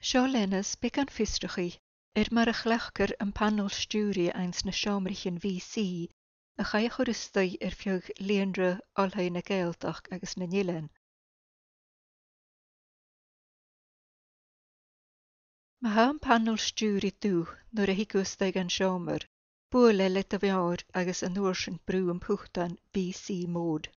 Seo lenas bic an fistrachaí mar a chleachcar an pannal-stiùiridh eins na seòmraichean VC a chaith churistaí feadh líonra olthaí na Gaeltach agus na Nnileán. Má ha an pannal-stiùiridh dú nuair a hiagústaigh an seomar, bua le a bheár agus an uair sin brú an puchtán BC mód.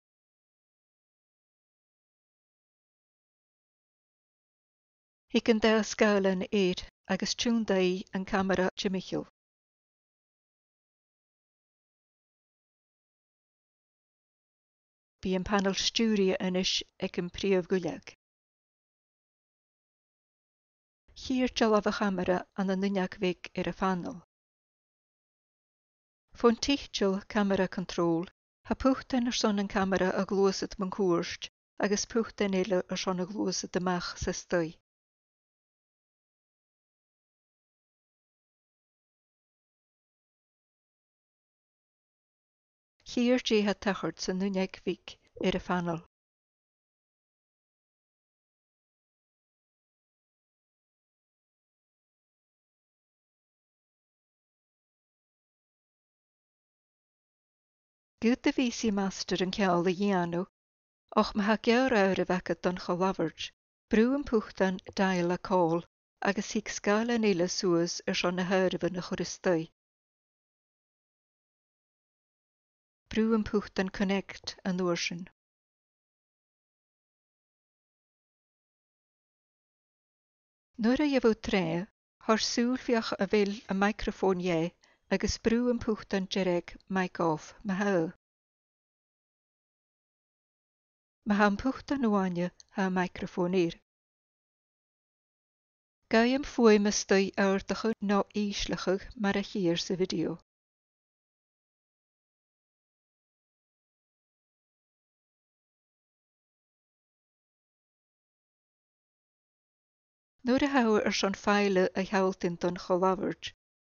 Hic an dá scála na éad agus túndaí an camera Michael. Bhí an pannal-stiùiridh inis ag an príomh-ghuileag. Thír dealamh a camera an nuineachmhic ar a pannal. Fón tíchtil camera control, ha puchtain ar son an camera a glósad man cuairt agus puchtain eile ar son a glósad amach sa stoi. Thír dé ha tachart sa nuineachmhic ar a pannal. Gúd de VC Master an ceall a dhéanú, och má ha gear áir a bhecad don co-labhairt, brú an puchtán dail a call agus hic scála éile suas ar son na háirimh na churistaí. Brú an puchtán connect an uair sin. Nuair a dheimhú tré, tharsúil fioch a bhfuil a microfón dhé agus brú an puchtán deireg mic off má ha. Má ha an puchtán uaine ha microfón ir. Gaim fuaim a stoi airdacha ná ísleachach mar a chéir sa video. Nuair a hair ar son fáile a cheoltain don co-labhairt,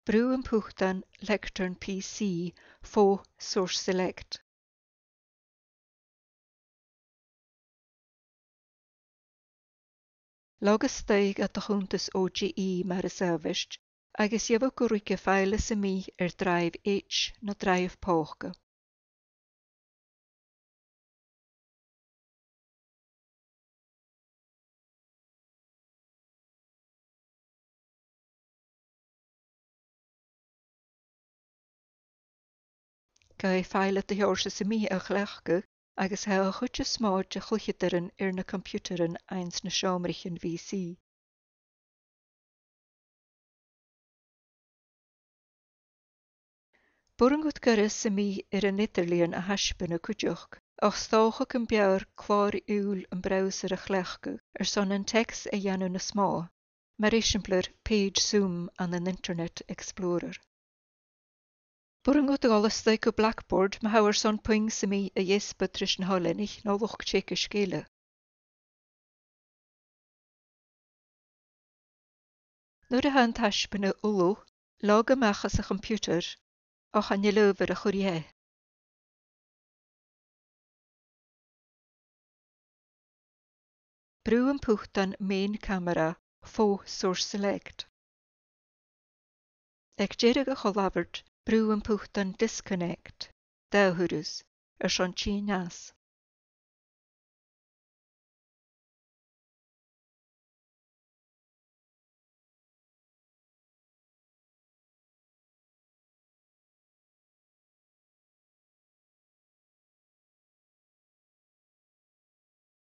brú an puchtán lectern PC fó source select. Lágas staigh at a chuntas OGE mar a sábhaist, agus dheimh go ruiche fáile sa mí ar drive H nó drive pócha. Ga fáile a theorsa sa mí a chleachcha agus ha a chuide smáid a chluicheadaran ar na compúteran eins na seòmraichean VC. Buran gút garas sa mí ar an idirlíon a haispeanna cuideach, ach stáchach an bear chlár úl an browser a chleachcha ar son an text a dhéanú na smá, mar éisimplar page zoom an an Internet Explorer. Buran gút gálastaigh go Blackboard má ha ar son poing sa mí a dhéaspa tris na holanich ná luch téic a scéile. Nuair a ha an taispeanna ulú, lág amachchas a compúter, ach an leibhar a chuirthe. Brú an puchtán main camera fó source select. Ag deireg a co-labhairt, brú an puchtán disconnect, dáthúras, ar son tí neas.